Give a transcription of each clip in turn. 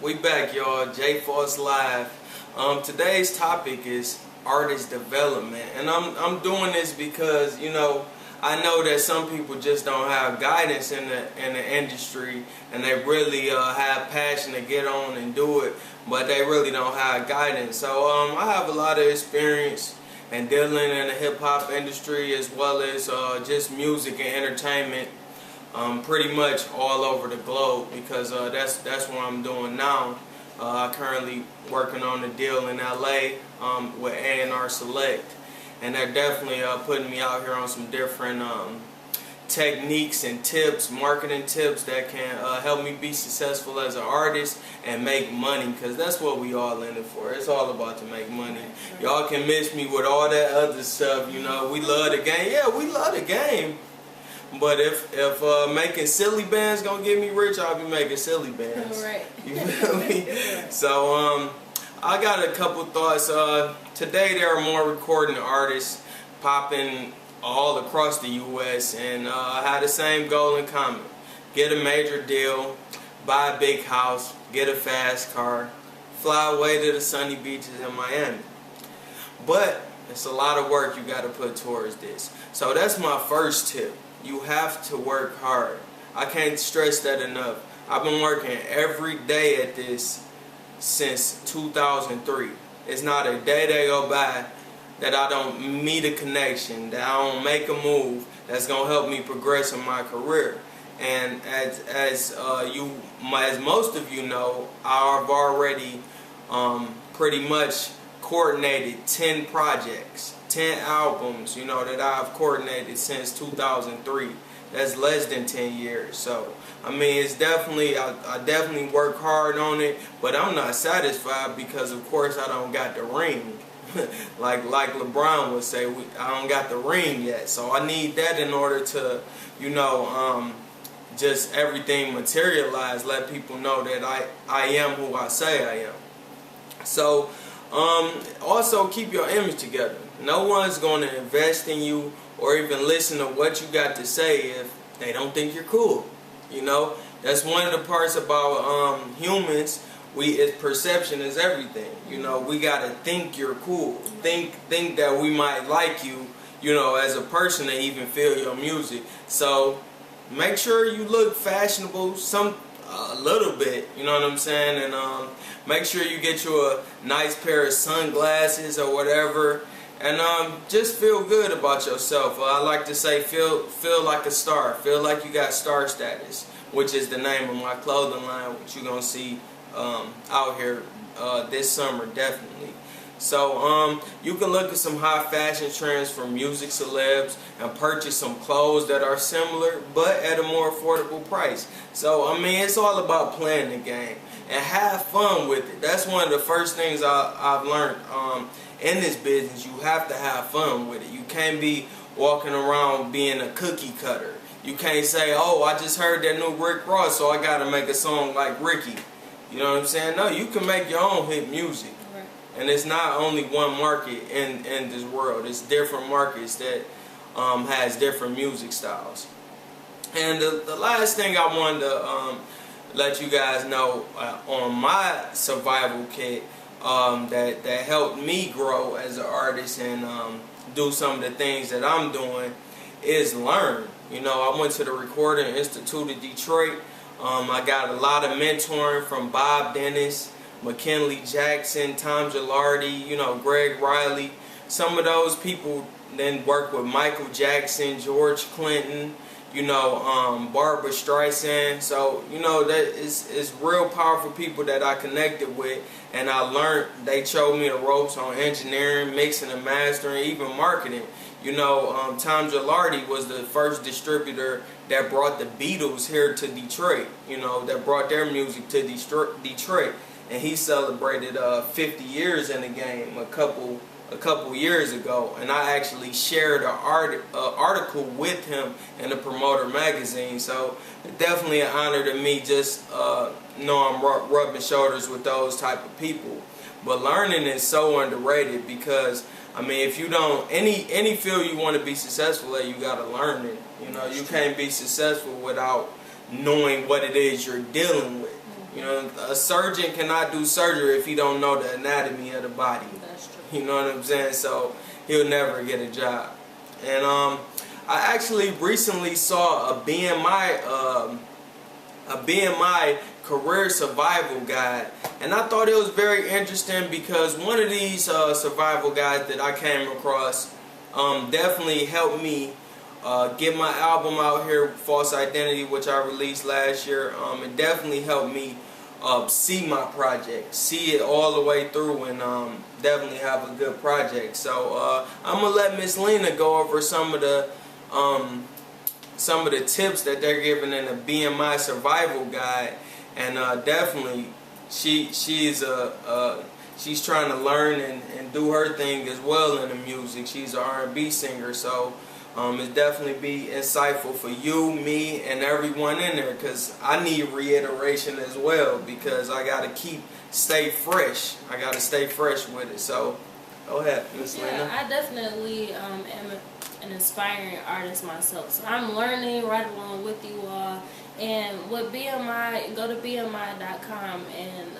We back, y'all. J.Foss live. Today's topic is artist development, and I'm doing this because I know that some people just don't have guidance in the industry, and they really have passion to get on and do it, but they really don't have guidance. So I have a lot of experience in dealing in the hip hop industry as well as just music and entertainment. Pretty much all over the globe, because that's what I'm doing now. I'm currently working on a deal in LA with A&R Select, and they're definitely putting me out here on some different techniques and tips, marketing tips that can help me be successful as an artist and make money, because that's what we all in it for. It's all about to make money. Y'all can miss me with all that other stuff, we love the game. Yeah, we love the game. But if making silly bands gonna get me rich, I'll be making silly bands. Right. You feel me? So I got a couple thoughts. Today there are more recording artists popping all across the U.S. and have the same goal in common: get a major deal, buy a big house, get a fast car, fly away to the sunny beaches in Miami. But it's a lot of work you got to put towards this. So that's my first tip. You have to work hard. I can't stress that enough. I've been working every day at this since 2003. It's not a day that go by that I don't meet a connection, that I don't make a move that's gonna help me progress in my career. And as most of you know, I've already pretty much coordinated 10 projects. 10 albums, that I've coordinated since 2003. That's less than 10 years. So, I mean, it's definitely, I definitely work hard on it, but I'm not satisfied because, of course, I don't got the ring. like LeBron would say, I don't got the ring yet. So I need that in order to, just everything materialize, let people know that I am who I say I am. So, also keep your image together. No one's going to invest in you or even listen to what you got to say if they don't think you're cool. That's one of the parts about humans. Perception is everything. We got to think you're cool. Think that we might like you, as a person, to even feel your music. So make sure you look fashionable a little bit, you know what I'm saying? And make sure you get you a nice pair of sunglasses or whatever. And just feel good about yourself. I like to say feel like a star. Feel like you got star status, which is the name of my clothing line, which you're going to see out here this summer, definitely. So you can look at some high fashion trends from music celebs and purchase some clothes that are similar but at a more affordable price. So I mean, it's all about playing the game and have fun with it. That's one of the first things I've learned in this business. You have to have fun with it. You can't be walking around being a cookie cutter. You can't say, oh, I just heard that new Rick Ross, so I gotta make a song like Ricky. You know what I'm saying? No, you can make your own hit music. Right. And it's not only one market in this world. It's different markets that has different music styles. And the last thing I wanted to let you guys know on my survival kit that helped me grow as an artist and do some of the things that I'm doing is learn. I went to the Recording Institute of Detroit. I got a lot of mentoring from Bob Dennis, McKinley Jackson, Tom Gilardi, Greg Riley. Some of those people then worked with Michael Jackson, George Clinton, Barbara Streisand. So, that is real powerful people that I connected with, and I learned. They showed me the ropes on engineering, mixing and mastering, even marketing. Tom Gilardi was the first distributor that brought the Beatles here to Detroit, that brought their music to Detroit. And he celebrated 50 years in the game a couple years ago, and I actually shared an article with him in the Promoter magazine. So definitely an honor to me. Just know I'm rubbing shoulders with those type of people. But learning is so underrated, because I mean, if you don't, any field you want to be successful at, you got to learn it. You can't be successful without knowing what it is you're dealing with. You know, a surgeon cannot do surgery if he don't know the anatomy of the body. That's true. You know what I'm saying? So he'll never get a job. And I actually recently saw a BMI career survival guide, and I thought it was very interesting because one of these survival guides that I came across definitely helped me get my album out here, False Identity, which I released last year. It definitely helped me see my project, see it all the way through, and definitely have a good project. So I'm gonna let Ms. Lena go over some of the tips that they're giving in the BMI survival guide, and definitely she's trying to learn and do her thing as well in the music. She's an R&B singer, so it definitely be insightful for you, me, and everyone in there, because I need reiteration as well, because I gotta stay fresh. I gotta stay fresh with it. So go ahead, Ms. Lena. Yeah, I definitely am an inspiring artist myself, so I'm learning right along with you all. And with BMI, go to BMI.com and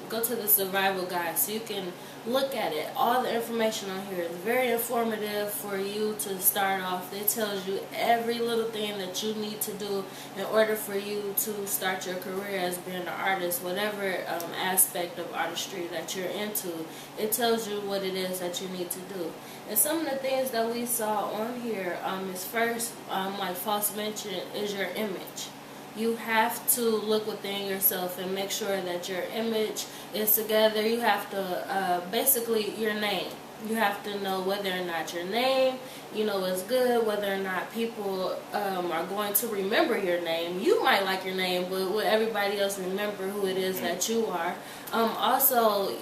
go to the survival guide so you can look at it. All the information on here is very informative for you to start off. It tells you every little thing that you need to do in order for you to start your career as being an artist, whatever aspect of artistry that you're into. It tells you what it is that you need to do. And some of the things that we saw on here is first, like Foss mentioned, is your image. You have to look within yourself and make sure that your image is together. You have to, basically, your name. You have to know whether or not your name, is good, whether or not people are going to remember your name. You might like your name, but will everybody else remember who it is that you are? Also,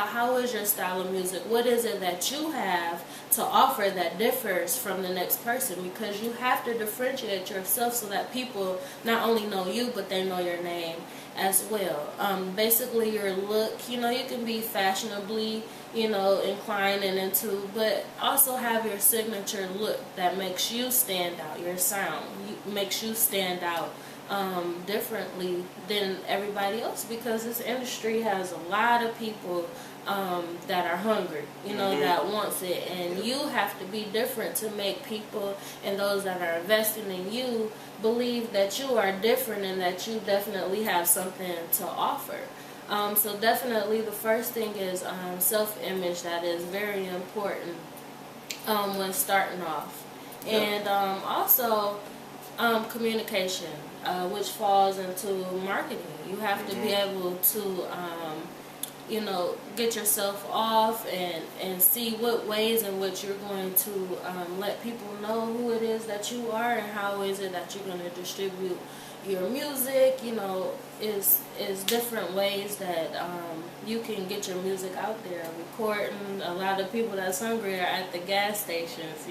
how is your style of music? What is it that you have to offer that differs from the next person? Because you have to differentiate yourself so that people not only know you, but they know your name as well. Basically, your look, you can be fashionably, inclined and into, but also have your signature look that makes you stand out. Your sound makes you stand out differently than everybody else, because this industry has a lot of people that are hungry, that wants it, and you have to be different to make people and those that are investing in you believe that you are different and that you definitely have something to offer. So definitely the first thing is self-image. That is very important when starting off. And also communication, which falls into marketing. You have to be able to get yourself off and see what ways in which you're going to let people know who it is that you are, and how is it that you're going to distribute your music. Is different ways that you can get your music out there. Recording, a lot of people that's hungry are at the gas stations,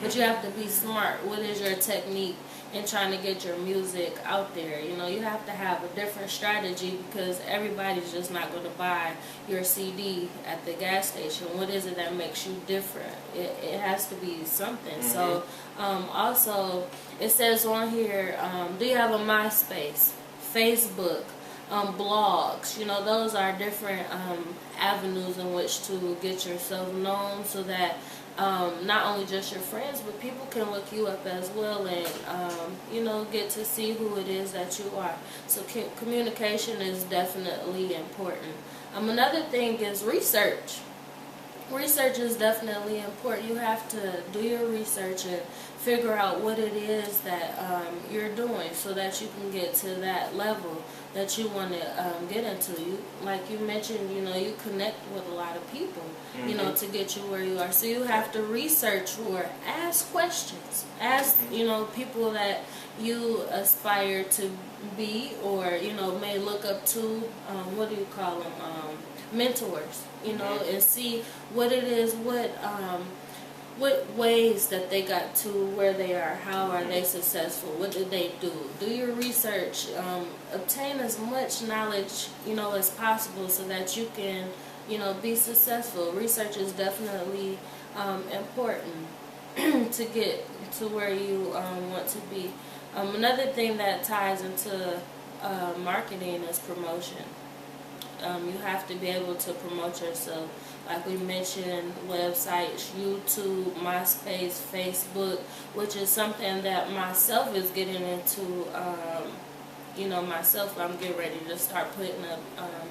but you have to be smart. What is your technique in trying to get your music out there? You have to have a different strategy, because everybody's just not going to buy your CD at the gas station. What is it that makes you different? It has to be something. So also, it says on here, do you have a MySpace, Facebook, blogs? Those are different avenues in which to get yourself known, so that not only just your friends, but people can look you up as well, and get to see who it is that you are. So communication is definitely important. Another thing is research. Research is definitely important. You have to do your research and figure out what it is that you're doing, so that you can get to that level that you want to get into. Like you mentioned, you connect with a lot of people, to get you where you are. So you have to research or ask questions. Ask, people that you aspire to be, or, may look up to, what do you call them, mentors, and see what it is, what ways that they got to where they are. How are they successful? What did they do? Do your research. Obtain as much knowledge, as possible, so that you can, be successful. Research is definitely important to get to where you want to be. Another thing that ties into marketing is promotion. You have to be able to promote yourself. Like we mentioned, websites, YouTube, MySpace, Facebook, which is something that myself is getting into. Myself, I'm getting ready to start putting up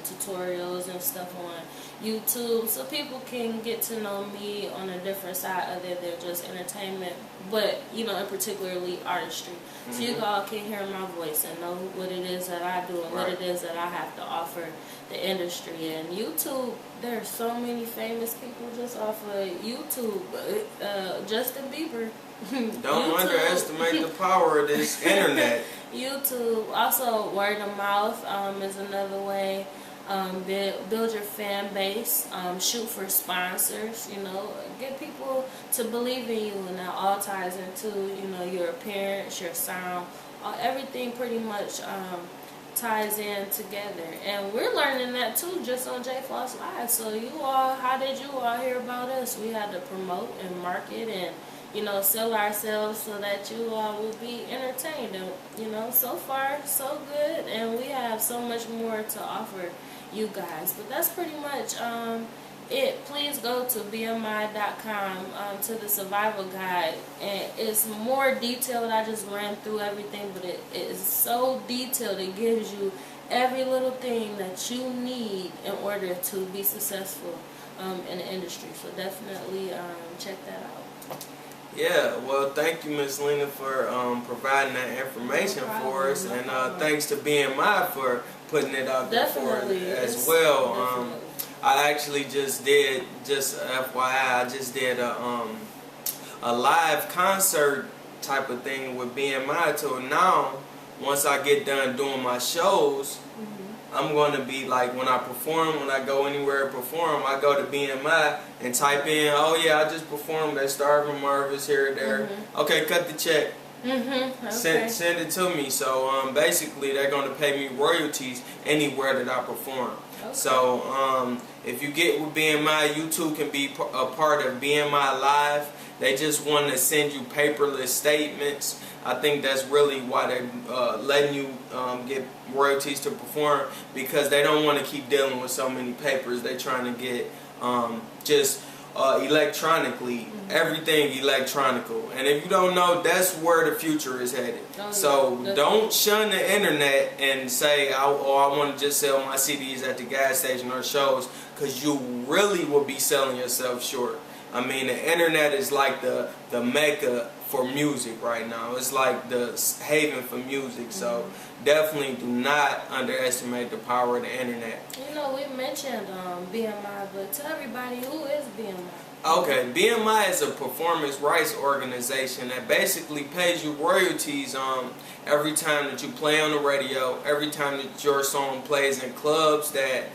tutorials and stuff on YouTube so people can get to know me on a different side other than just entertainment, but in particularly artistry. So you all can hear my voice and know what it is that I do and what it is that I have to offer the industry. And YouTube, there's so many famous people just off of YouTube. Justin Bieber. Don't underestimate the power of this internet. YouTube, also word of mouth is another way. Build your fan base. Shoot for sponsors. Get people to believe in you, and that all ties into your appearance, your sound, everything pretty much ties in together. And we're learning that too, just on J.Foss Live. So how did you all hear about us? We had to promote and market and sell ourselves so that you all will be entertained. And, so far, so good. And we have so much more to offer you guys. But that's pretty much it. Please go to BMI.com to the survival guide. And it's more detailed. I just ran through everything, but it is so detailed. It gives you every little thing that you need in order to be successful in the industry. So definitely check that out. Yeah, well, thank you, Ms. Lena, for providing that information for us, and thanks to BMI for putting it out there for us as well. I actually just FYI, I just did a live concert type of thing with BMI. So now, once I get done doing my shows, I'm going to be like, when I go anywhere to perform, I go to BMI and type in, oh yeah, I just performed at Starving Marvis here or there. Okay, cut the check. Okay. Send it to me. So basically, they're going to pay me royalties anywhere that I perform. Okay. So if you get with BMI, you too can be a part of BMI Live. They just want to send you paperless statements. I think that's really why they're letting you get royalties to perform, because they don't want to keep dealing with so many papers. They're trying to get just electronically, everything electronical. And if you don't know, that's where the future is headed. So don't shun the internet and say, I want to just sell my CDs at the gas station or shows, because you really will be selling yourself short. I mean, the internet is like the mecca for music right now. It's like the haven for music. So definitely do not underestimate the power of the internet. We mentioned BMI, but tell everybody, who is BMI? Okay, BMI is a performance rights organization that basically pays you royalties every time that you play on the radio, every time that your song plays in clubs that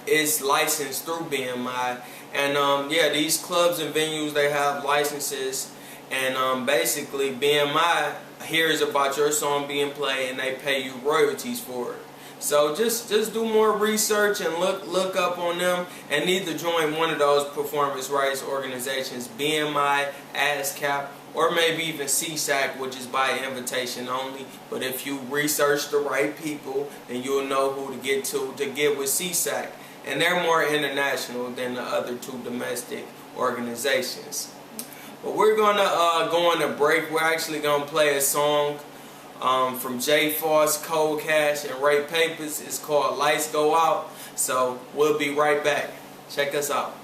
is licensed through BMI. And yeah, these clubs and venues, they have licenses, and basically BMI hears about your song being played and they pay you royalties for it. So just do more research and look up on them, and either join one of those performance rights organizations, BMI, ASCAP, or maybe even CSAC, which is by invitation only. But if you research the right people, then you'll know who to get with CSAC. And they're more international than the other two domestic organizations. But we're going to go on a break. We're actually going to play a song from J.Foss, Cold Cash, and Ray Papers. It's called Lights Go Out. So we'll be right back. Check us out.